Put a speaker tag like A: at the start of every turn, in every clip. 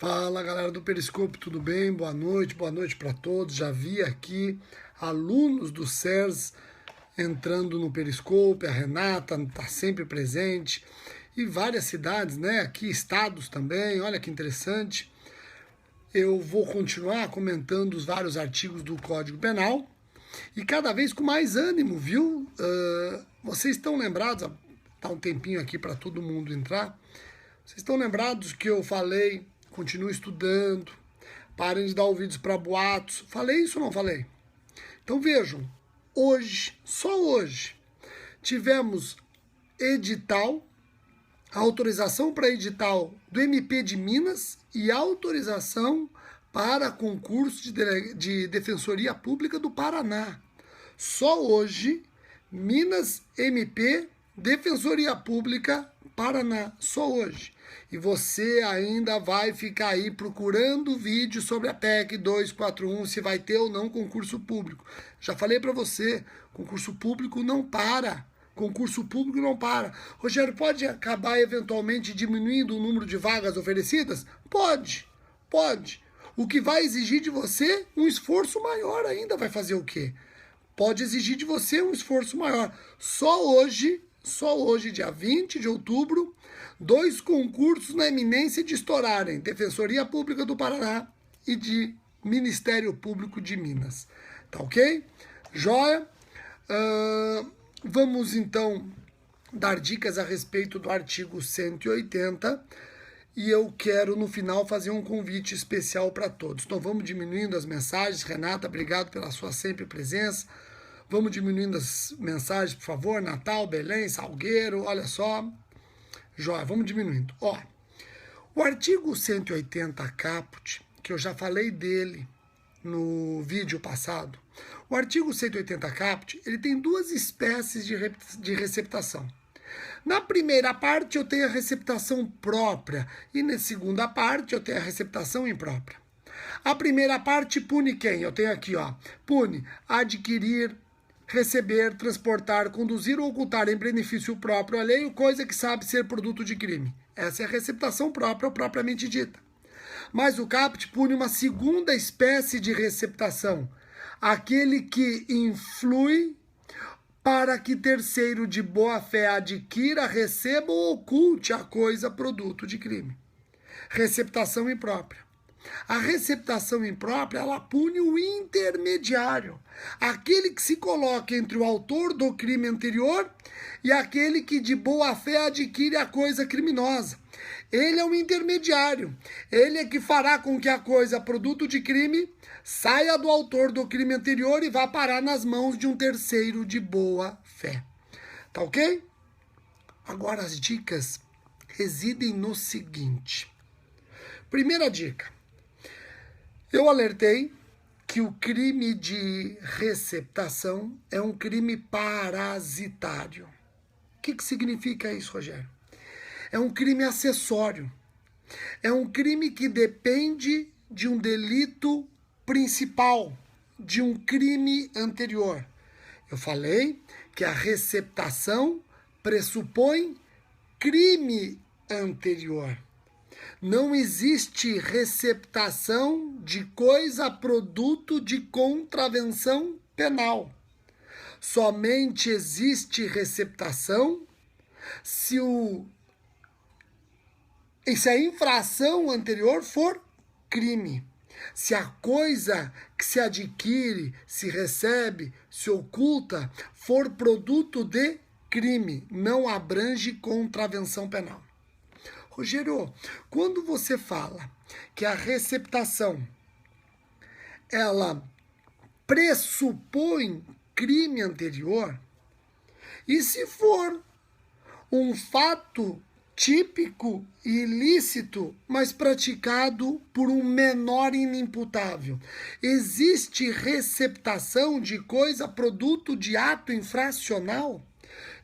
A: Fala galera do Periscope, tudo bem? Boa noite para todos. Já vi aqui alunos do SERS entrando no Periscope, a Renata está sempre presente, e várias cidades, né? Aqui estados também, olha que interessante. Eu vou continuar comentando os vários artigos do Código Penal e cada vez com mais ânimo, viu? Vocês estão lembrados, tá um tempinho aqui para todo mundo entrar, vocês estão lembrados que eu falei, continue estudando, parem de dar ouvidos para boatos, falei isso ou não falei? Então vejam, hoje, só hoje, tivemos edital, autorização para edital do MP de Minas e autorização para concurso de Defensoria Pública do Paraná. Só hoje, Minas MP, Defensoria Pública, Paraná, só hoje. E você ainda vai ficar aí procurando vídeo sobre a PEC 241, se vai ter ou não concurso público. Já falei para você, concurso público não para. Concurso público não para. Rogério, pode acabar eventualmente diminuindo o número de vagas oferecidas? Pode, pode. O que vai exigir de você um esforço maior ainda. Vai fazer o quê? Pode exigir de você um esforço maior. Só hoje, dia 20 de outubro, 2 concursos na iminência de estourarem. Defensoria Pública do Paraná e de Ministério Público de Minas. Tá ok? Joia? Vamos então dar dicas a respeito do artigo 180 e eu quero no final fazer um convite especial para todos. Então vamos diminuindo as mensagens. Renata, obrigado pela sua sempre presença. Vamos diminuindo as mensagens, por favor. Natal, Belém, Salgueiro, olha só. Joia, vamos diminuindo. Ó, o artigo 180 caput, que eu já falei dele no vídeo passado, o artigo 180 caput, ele tem 2 espécies de receptação. Na primeira parte eu tenho a receptação própria e na segunda parte eu tenho a receptação imprópria. A primeira parte pune quem? Eu tenho aqui, ó, pune adquirir, receber, transportar, conduzir ou ocultar em benefício próprio alheio coisa que sabe ser produto de crime. Essa é a receptação própria ou propriamente dita. Mas o caput pune uma segunda espécie de receptação, aquele que influi para que terceiro de boa fé adquira, receba ou oculte a coisa produto de crime. Receptação imprópria. A receptação imprópria, ela pune o intermediário, aquele que se coloca entre o autor do crime anterior e aquele que de boa fé adquire a coisa criminosa. Ele é um intermediário, ele é que fará com que a coisa produto de crime saia do autor do crime anterior e vá parar nas mãos de um terceiro de boa fé. Tá ok? Agora as dicas residem no seguinte. Primeira dica. Eu alertei que o crime de receptação é um crime parasitário. O que significa isso, Rogério? É um crime acessório. É um crime que depende de um delito principal, de um crime anterior. Eu falei que a receptação pressupõe crime anterior. Não existe receptação de coisa produto de contravenção penal. Somente existe receptação se a infração anterior for crime. Se a coisa que se adquire, se recebe, se oculta, for produto de crime, não abrange contravenção penal. Rogério, quando você fala que a receptação ela pressupõe crime anterior, e se for um fato típico e ilícito, mas praticado por um menor inimputável, existe receptação de coisa produto de ato infracional?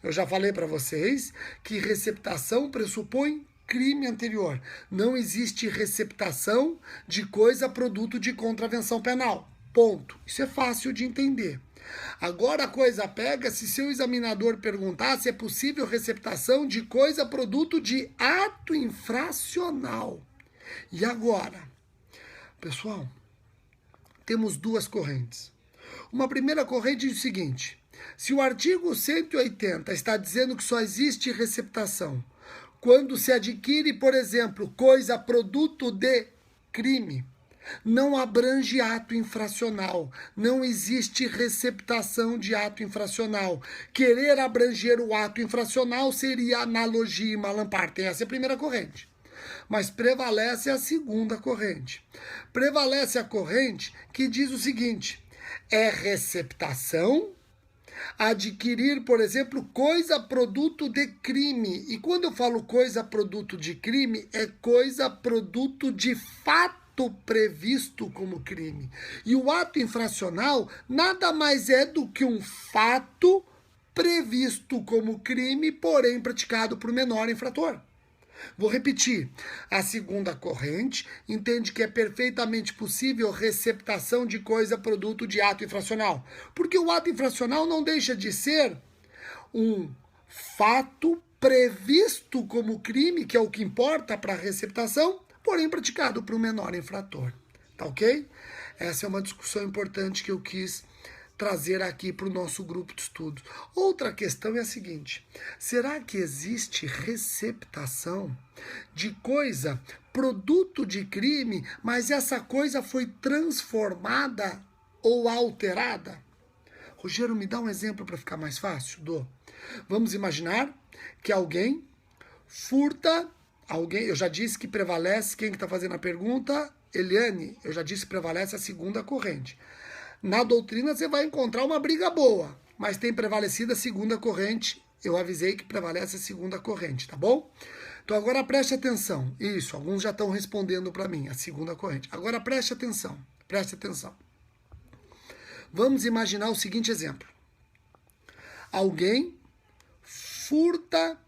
A: Eu já falei para vocês que receptação pressupõe crime anterior. Não existe receptação de coisa produto de contravenção penal. Ponto. Isso é fácil de entender. Agora a coisa pega se seu examinador perguntar se é possível receptação de coisa produto de ato infracional. E agora, pessoal, temos duas correntes. Uma primeira corrente diz o seguinte: se o artigo 180 está dizendo que só existe receptação quando se adquire, por exemplo, coisa produto de crime, não abrange ato infracional, não existe receptação de ato infracional. Querer abranger o ato infracional seria analogia e malamparte. Essa é a primeira corrente. Mas prevalece a segunda corrente. Prevalece a corrente que diz o seguinte: é receptação adquirir, por exemplo, coisa produto de crime. E quando eu falo coisa produto de crime, é coisa produto de fato previsto como crime. E o ato infracional nada mais é do que um fato previsto como crime, porém praticado por menor infrator. Vou repetir. A segunda corrente entende que é perfeitamente possível receptação de coisa produto de ato infracional. Porque o ato infracional não deixa de ser um fato previsto como crime, que é o que importa para a receptação, porém praticado por um menor infrator. Tá ok? Essa é uma discussão importante que eu quis trazer aqui para o nosso grupo de estudos. Outra questão é a seguinte: será que existe receptação de coisa produto de crime, mas essa coisa foi transformada ou alterada? Rogério, me dá um exemplo para ficar mais fácil? Vamos imaginar que alguém furta, eu já disse que prevalece, quem que está fazendo a pergunta? Eliane, eu já disse que prevalece a segunda corrente. Na doutrina você vai encontrar uma briga boa, mas tem prevalecido a segunda corrente. Eu avisei que prevalece a segunda corrente, tá bom? Então agora preste atenção. Isso, alguns já estão respondendo para mim, a segunda corrente. Agora preste atenção, preste atenção. Vamos imaginar o seguinte exemplo. Alguém furta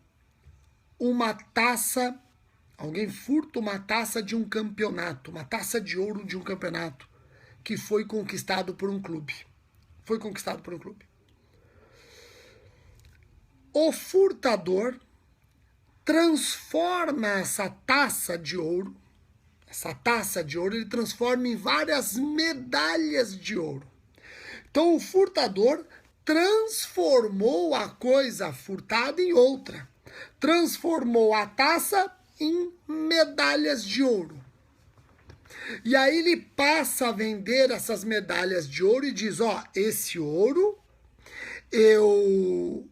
A: uma taça, de um campeonato, uma taça de ouro de um campeonato, que foi conquistado por um clube. O furtador transforma essa taça de ouro, ele transforma em várias medalhas de ouro. Então o furtador transformou a coisa furtada em outra. Transformou a taça em medalhas de ouro. E aí ele passa a vender essas medalhas de ouro e diz: ó, esse ouro eu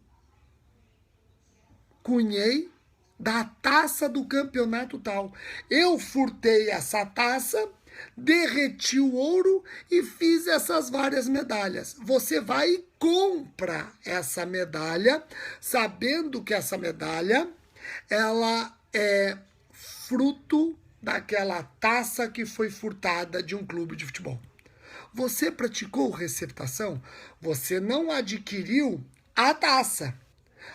A: cunhei da taça do campeonato tal. Eu furtei essa taça, derreti o ouro e fiz essas várias medalhas. Você vai e compra essa medalha, sabendo que essa medalha ela é fruto daquela taça que foi furtada de um clube de futebol. Você praticou receptação? Você não adquiriu a taça.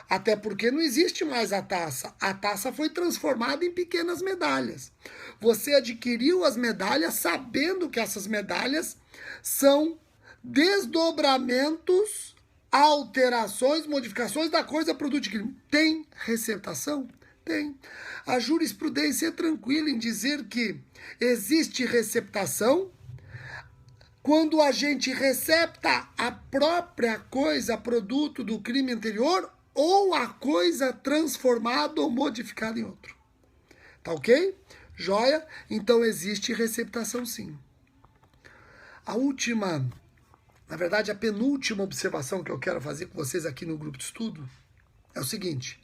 A: Até porque não existe mais a taça. A taça foi transformada em pequenas medalhas. Você adquiriu as medalhas sabendo que essas medalhas são desdobramentos, alterações, modificações da coisa produto de crime. Tem receptação? Tem. A jurisprudência é tranquila em dizer que existe receptação quando a gente recepta a própria coisa produto do crime anterior ou a coisa transformada ou modificada em outro. Tá ok? Joia? Então existe receptação sim. A última, na verdade a penúltima observação que eu quero fazer com vocês aqui no grupo de estudo é o seguinte.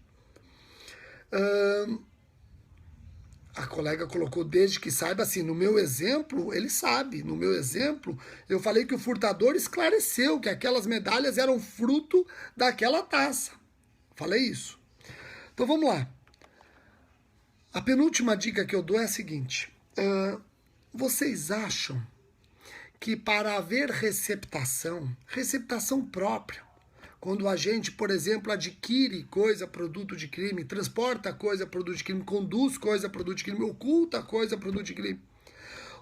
A: A colega colocou desde que saiba, assim, no meu exemplo, ele sabe. No meu exemplo, eu falei que o furtador esclareceu que aquelas medalhas eram fruto daquela taça. Falei isso. Então vamos lá. A penúltima dica que eu dou é a seguinte. Vocês acham que para haver receptação própria, quando a gente, por exemplo, adquire coisa, produto de crime, transporta coisa, produto de crime, conduz coisa, produto de crime, oculta coisa, produto de crime,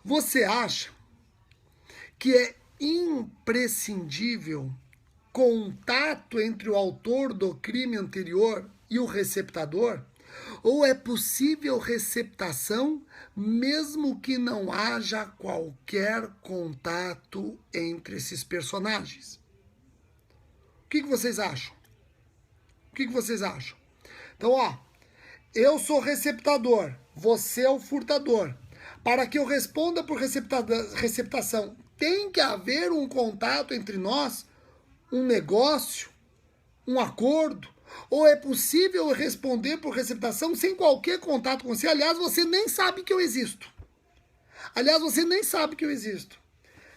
A: você acha que é imprescindível contato entre o autor do crime anterior e o receptador? Ou é possível receptação mesmo que não haja qualquer contato entre esses personagens? O que vocês acham? O que vocês acham? Então, ó, eu sou receptador, você é o furtador. Para que eu responda por receptação, tem que haver um contato entre nós, um negócio, um acordo, ou é possível responder por receptação sem qualquer contato com você? Aliás, você nem sabe que eu existo.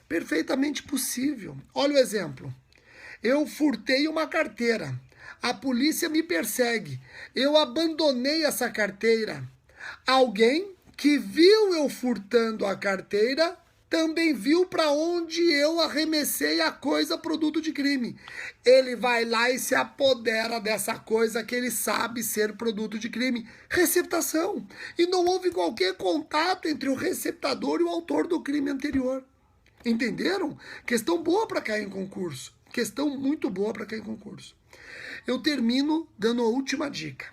A: Perfeitamente possível. Olha o exemplo. Eu furtei uma carteira. A polícia me persegue. Eu abandonei essa carteira. Alguém que viu eu furtando a carteira também viu para onde eu arremessei a coisa produto de crime. Ele vai lá e se apodera dessa coisa que ele sabe ser produto de crime. Receptação. E não houve qualquer contato entre o receptador e o autor do crime anterior. Entenderam? Questão boa para cair em concurso. Questão muito boa para cair em concurso. Eu termino dando a última dica.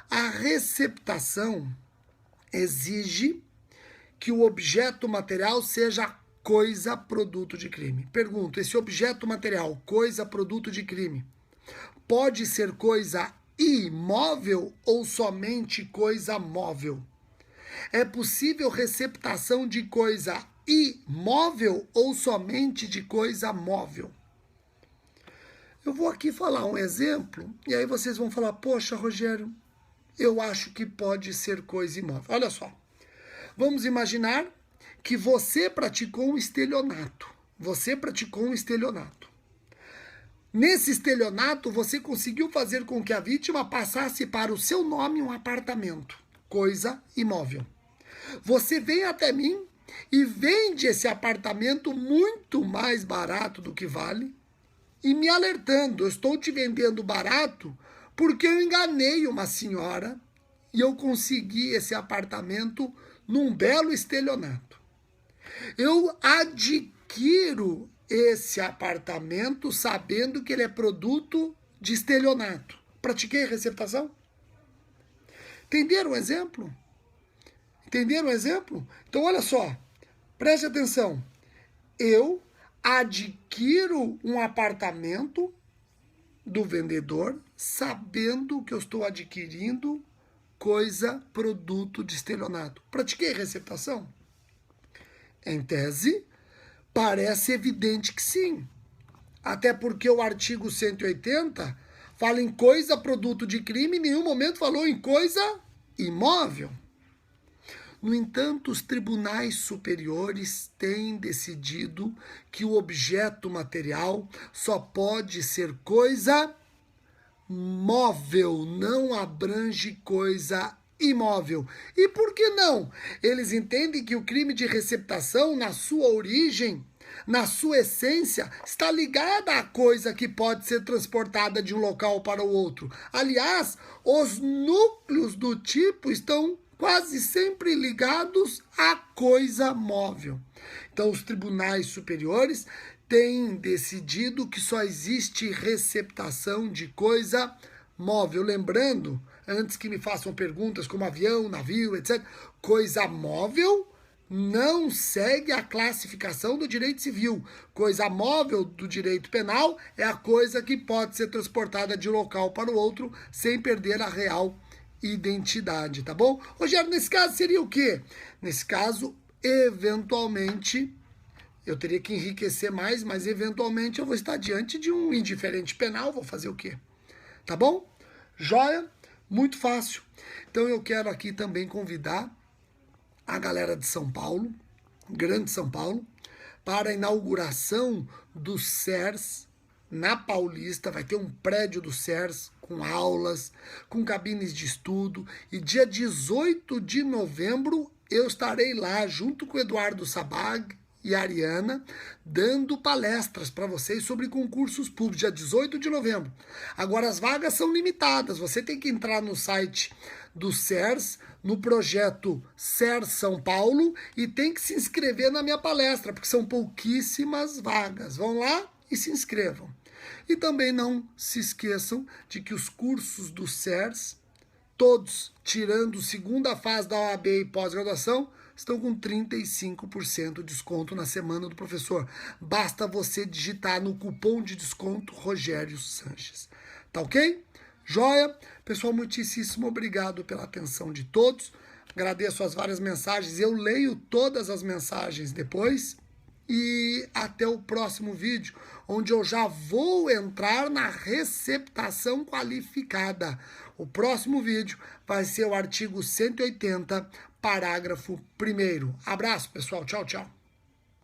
A: A receptação exige que o objeto material seja coisa produto de crime. Pergunto, esse objeto material, coisa produto de crime, pode ser coisa imóvel ou somente coisa móvel? É possível receptação de coisa imóvel ou somente de coisa móvel? Eu vou aqui falar um exemplo e aí vocês vão falar, poxa, Rogério, eu acho que pode ser coisa imóvel. Olha só. Vamos imaginar que você praticou um estelionato. Nesse estelionato, você conseguiu fazer com que a vítima passasse para o seu nome um apartamento, coisa imóvel. Você vem até mim e vende esse apartamento muito mais barato do que vale e me alertando, eu estou te vendendo barato porque eu enganei uma senhora e eu consegui esse apartamento num belo estelionato. Eu adquiro esse apartamento sabendo que ele é produto de estelionato. Pratiquei receptação? Entenderam o exemplo? Então, olha só, preste atenção. Eu adquiro um apartamento do vendedor sabendo que eu estou adquirindo coisa produto de estelionato. Pratiquei receptação? Em tese, parece evidente que sim. Até porque o artigo 180 fala em coisa produto de crime e em nenhum momento falou em coisa imóvel. No entanto, os tribunais superiores têm decidido que o objeto material só pode ser coisa móvel, não abrange coisa imóvel. E por que não? Eles entendem que o crime de receptação, na sua origem, na sua essência, está ligada à coisa que pode ser transportada de um local para o outro. Aliás, os núcleos do tipo estão quase sempre ligados à coisa móvel. Então, os tribunais superiores têm decidido que só existe receptação de coisa móvel. Lembrando, antes que me façam perguntas como avião, navio, etc., coisa móvel não segue a classificação do direito civil. Coisa móvel do direito penal é a coisa que pode ser transportada de um local para o outro sem perder a real identidade, tá bom? Rogério, nesse caso seria o quê? Nesse caso, eventualmente, eu teria que enriquecer mais, mas eventualmente eu vou estar diante de um indiferente penal, vou fazer o quê? Tá bom? Joia? Muito fácil. Então eu quero aqui também convidar a galera de São Paulo, Grande São Paulo, para a inauguração do CERS na Paulista. Vai ter um prédio do CERS com aulas, com cabines de estudo, e dia 18 de novembro eu estarei lá junto com o Eduardo Sabag e a Ariana, dando palestras para vocês sobre concursos públicos, dia 18 de novembro. Agora, as vagas são limitadas, você tem que entrar no site do CERS, no projeto CERS São Paulo, e tem que se inscrever na minha palestra, porque são pouquíssimas vagas. Vão lá e se inscrevam. E também não se esqueçam de que os cursos do CERS todos, tirando segunda fase da OAB e pós-graduação, estão com 35% de desconto na semana do professor. Basta você digitar no cupom de desconto Rogério Sanches. Tá ok? Joia? Pessoal, muitíssimo obrigado pela atenção de todos. Agradeço as várias mensagens. Eu leio todas as mensagens depois. E até o próximo vídeo, onde eu já vou entrar na receptação qualificada. O próximo vídeo vai ser o artigo 180, parágrafo 1º. Abraço, pessoal. Tchau, tchau.